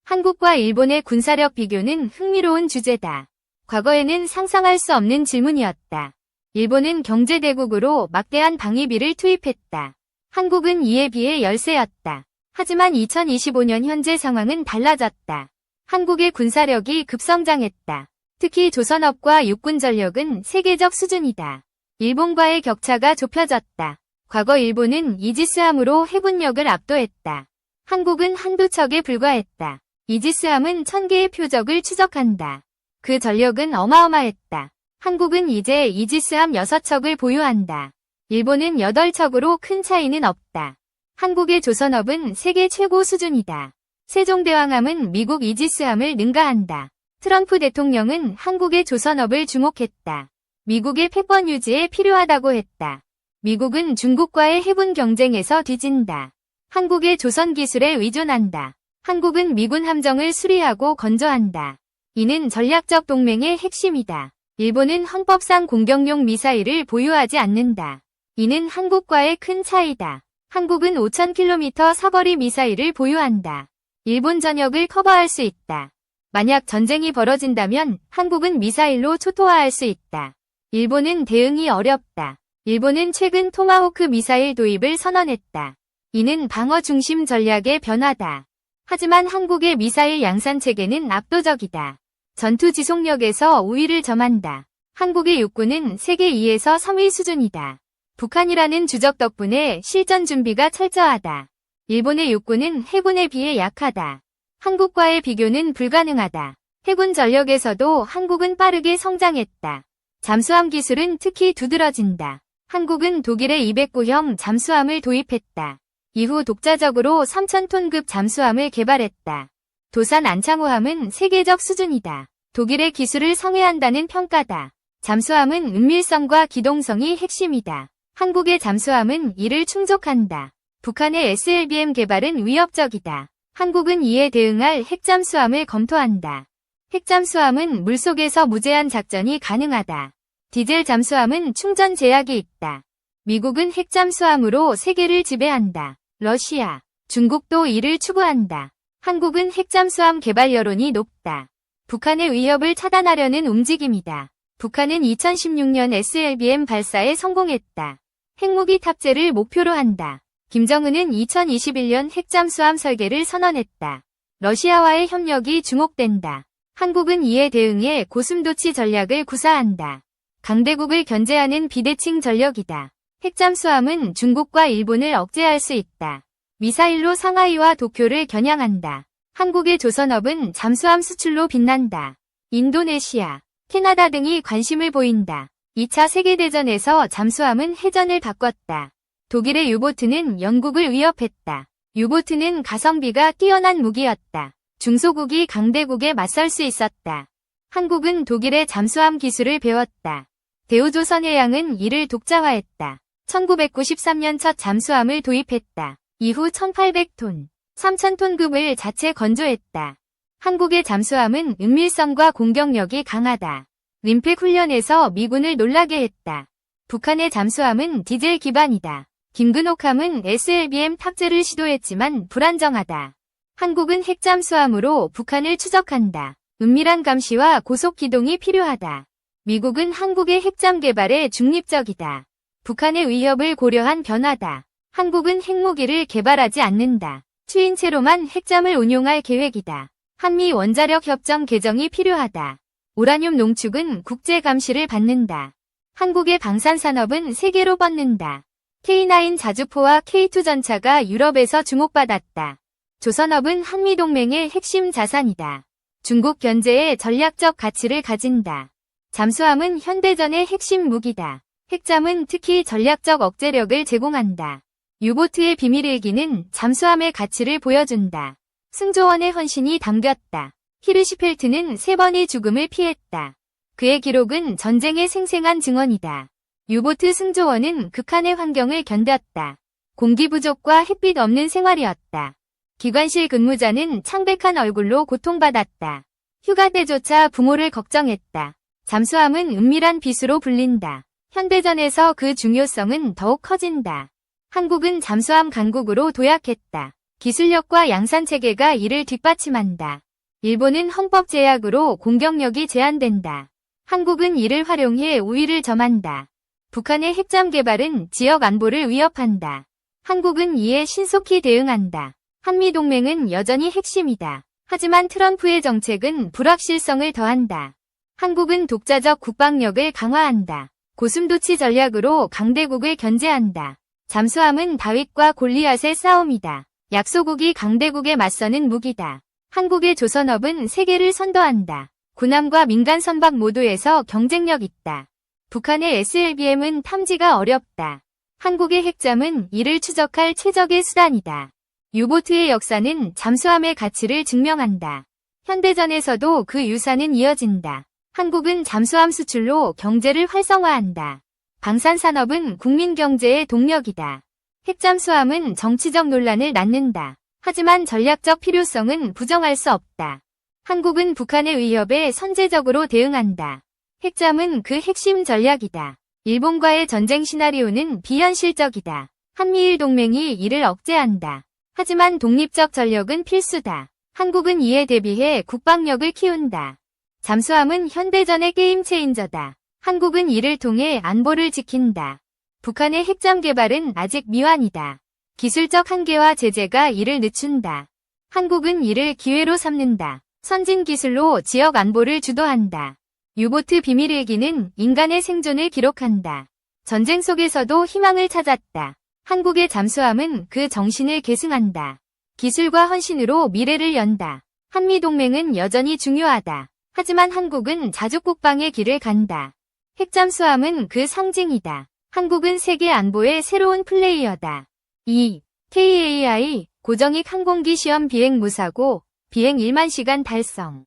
한국과 일본의 군사력 비교는 흥미로운 주제다. 과거에는 상상할 수 없는 질문이었다. 일본은 경제대국으로 막대한 방위비를 투입했다. 한국은 이에 비해 열세였다. 하지만 2025년 현재 상황은 달라졌다. 한국의 군사력이 급성장했다. 특히 조선업과 육군 전력은 세계적 수준이다. 일본과의 격차가 좁혀졌다. 과거 일본은 이지스함으로 해군력을 압도했다. 한국은 한두 척에 불과했다. 이지스함은 1000개의 표적을 추적한다. 그 전력은 어마어마했다. 한국은 이제 이지스함 6척을 보유한다. 일본은 8척으로 큰 차이는 없다. 한국의 조선업은 세계 최고 수준이다. 세종대왕함은 미국 이지스함을 능가한다. 트럼프 대통령은 한국의 조선업을 주목했다. 미국의 패권 유지에 필요하다고 했다. 미국은 중국과의 해군 경쟁에서 뒤진다. 한국의 조선 기술에 의존한다. 한국은 미군 함정을 수리하고 건조한다. 이는 전략적 동맹의 핵심이다. 일본은 헌법상 공격용 미사일을 보유하지 않는다. 이는 한국과의 큰 차이다. 한국은 5000km 사거리 미사일을 보유한다. 일본 전역을 커버할 수 있다. 만약 전쟁이 벌어진다면 한국은 미사일로 초토화할 수 있다. 일본은 대응이 어렵다. 일본은 최근 토마호크 미사일 도입을 선언했다. 이는 방어 중심 전략의 변화다. 하지만 한국의 미사일 양산 체계는 압도적이다. 전투 지속력에서 우위를 점한다. 한국의 육군은 세계 2에서 3위 수준이다. 북한이라는 주적 덕분에 실전 준비가 철저하다. 일본의 육군은 해군에 비해 약하다. 한국과의 비교는 불가능하다. 해군 전력에서도 한국은 빠르게 성장했다. 잠수함 기술은 특히 두드러진다. 한국은 독일의 209형 잠수함을 도입했다. 이후 독자적으로 3000톤급 잠수함을 개발했다. 도산 안창호함은 세계적 수준이다. 독일의 기술을 성회한다는 평가다. 잠수함은 은밀성과 기동성이 핵심이다. 한국의 잠수함은 이를 충족한다. 북한의 SLBM 개발은 위협적이다. 한국은 이에 대응할 핵잠수함을 검토한다. 핵잠수함은 물속에서 무제한 작전이 가능하다. 디젤 잠수함은 충전 제약이 있다. 미국은 핵잠수함으로 세계를 지배한다. 러시아, 중국도 이를 추구한다. 한국은 핵잠수함 개발 여론이 높다. 북한의 위협을 차단하려는 움직임이다. 북한은 2016년 SLBM 발사에 성공했다. 핵무기 탑재를 목표로 한다. 김정은은 2021년 핵잠수함 설계를 선언했다. 러시아와의 협력이 주목된다. 한국은 이에 대응해 고슴도치 전략을 구사한다. 강대국을 견제하는 비대칭 전력이다. 핵잠수함은 중국과 일본을 억제할 수 있다. 미사일로 상하이와 도쿄를 겨냥한다. 한국의 조선업은 잠수함 수출로 빛난다. 인도네시아, 캐나다 등이 관심을 보인다. 2차 세계대전에서 잠수함은 해전을 바꿨다. 독일의 유보트는 영국을 위협했다. 유보트는 가성비가 뛰어난 무기였다. 중소국이 강대국에 맞설 수 있었다. 한국은 독일의 잠수함 기술을 배웠다. 대우조선해양은 이를 독자화했다. 1993년 첫 잠수함을 도입했다. 이후 1800톤, 3000톤급을 자체 건조했다. 한국의 잠수함은 은밀성과 공격력이 강하다. 림팩 훈련에서 미군을 놀라게 했다. 북한의 잠수함은 디젤 기반이다. 김근옥함은 SLBM 탑재를 시도했지만 불안정하다. 한국은 핵잠수함으로 북한을 추적한다. 은밀한 감시와 고속 기동이 필요하다. 미국은 한국의 핵잠 개발에 중립적이다. 북한의 위협을 고려한 변화다. 한국은 핵무기를 개발하지 않는다. 추인체로만 핵잠을 운용할 계획이다. 한미 원자력 협정 개정이 필요하다. 우라늄 농축은 국제 감시를 받는다. 한국의 방산산업은 세계로 뻗는다. K9 자주포와 K2 전차가 유럽에서 주목받았다. 조선업은 한미동맹의 핵심 자산이다. 중국 견제에 전략적 가치를 가진다. 잠수함은 현대전의 핵심 무기다. 핵잠은 특히 전략적 억제력을 제공한다. 유보트의 비밀일기는 잠수함의 가치를 보여준다. 승조원의 헌신이 담겼다. 히르시펠트는 3번의 죽음을 피했다. 그의 기록은 전쟁의 생생한 증언이다. 유보트 승조원은 극한의 환경을 견뎠다. 공기 부족과 햇빛 없는 생활이었다. 기관실 근무자는 창백한 얼굴로 고통받았다. 휴가 때조차 부모를 걱정했다. 잠수함은 은밀한 비수로 불린다. 현대전에서 그 중요성은 더욱 커진다. 한국은 잠수함 강국으로 도약했다. 기술력과 양산체계가 이를 뒷받침한다. 일본은 헌법 제약으로 공격력이 제한된다. 한국은 이를 활용해 우위를 점한다. 북한의 핵잠 개발은 지역 안보를 위협한다. 한국은 이에 신속히 대응한다. 한미동맹은 여전히 핵심이다. 하지만 트럼프의 정책은 불확실성을 더한다. 한국은 독자적 국방력을 강화한다. 고슴도치 전략으로 강대국을 견제한다. 잠수함은 다윗과 골리앗의 싸움이다. 약소국이 강대국에 맞서는 무기다. 한국의 조선업은 세계를 선도한다. 군함과 민간 선박 모두에서 경쟁력 있다. 북한의 SLBM은 탐지가 어렵다. 한국의 핵잠은 이를 추적할 최적의 수단이다. 유보트의 역사는 잠수함의 가치를 증명한다. 현대전에서도 그 유산은 이어진다. 한국은 잠수함 수출로 경제를 활성화한다. 방산산업은 국민 경제의 동력이다. 핵잠수함은 정치적 논란을 낳는다. 하지만 전략적 필요성은 부정할 수 없다. 한국은 북한의 위협에 선제적으로 대응한다. 핵잠은 그 핵심 전략이다. 일본과의 전쟁 시나리오는 비현실적이다. 한미일 동맹이 이를 억제한다. 하지만 독립적 전력은 필수다. 한국은 이에 대비해 국방력을 키운다. 잠수함은 현대전의 게임 체인저다. 한국은 이를 통해 안보를 지킨다. 북한의 핵잠 개발은 아직 미완이다. 기술적 한계와 제재가 이를 늦춘다. 한국은 이를 기회로 삼는다. 선진 기술로 지역 안보를 주도한다. 유보트 비밀일기는 인간의 생존을 기록한다. 전쟁 속에서도 희망을 찾았다. 한국의 잠수함은 그 정신을 계승한다. 기술과 헌신으로 미래를 연다. 한미동맹은 여전히 중요하다. 하지만 한국은 자주국방의 길을 간다. 핵잠수함은 그 상징이다. 한국은 세계 안보의 새로운 플레이어다. 2. KAI 고정익 항공기 시험 비행 무사고 비행 1만 시간 달성.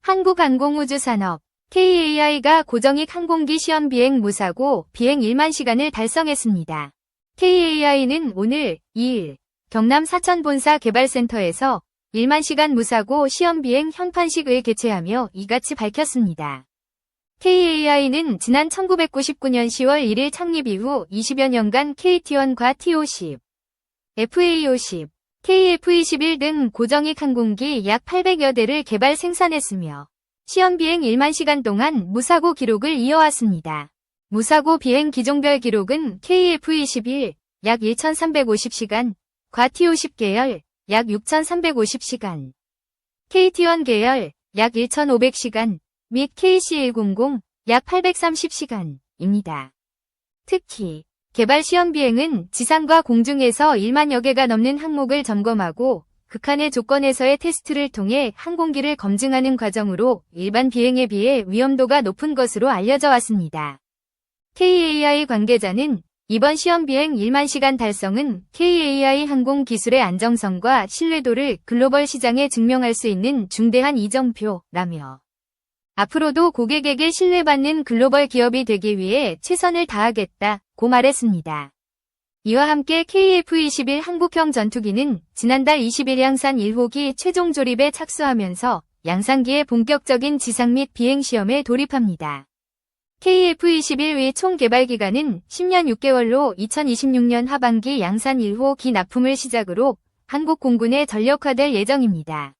한국항공우주산업 KAI가 고정익 항공기 시험 비행 무사고 비행 1만 시간을 달성했습니다. KAI는 오늘 2일 경남 사천 본사 개발센터에서 1만 시간 무사고 시험 비행 현판식을 개최하며 이같이 밝혔습니다. KAI는 지난 1999년 10월 1일 창립 이후 20여 년간 KT-1과 T-50, FA-50, KF-21 등 고정익 항공기 약 800여 대를 개발 생산했으며 시험 비행 1만 시간 동안 무사고 기록을 이어왔습니다. 무사고 비행 기종별 기록은 KF-21 약 1,350시간, 과 T-50 계열 약 6,350시간, KT-1 계열 약 1,500시간, 및 KC-100 약 830시간입니다. 특히 개발 시험 비행은 지상과 공중에서 1만여 개가 넘는 항목을 점검하고 극한의 조건에서의 테스트를 통해 항공기를 검증하는 과정으로 일반 비행에 비해 위험도가 높은 것으로 알려져 왔습니다. KAI 관계자는 이번 시험 비행 1만 시간 달성은 KAI 항공 기술의 안정성과 신뢰도를 글로벌 시장에 증명할 수 있는 중대한 이정표라며 앞으로도 고객에게 신뢰받는 글로벌 기업이 되기 위해 최선을 다하겠다고 말했습니다. 이와 함께 KF-21 한국형 전투기는 지난달 20일 양산 1호기 최종 조립에 착수하면서 양산기의 본격적인 지상 및 비행 시험에 돌입합니다. KF-21의 총 개발 기간은 10년 6개월로 2026년 하반기 양산 1호기 납품을 시작으로 한국 공군에 전력화될 예정입니다.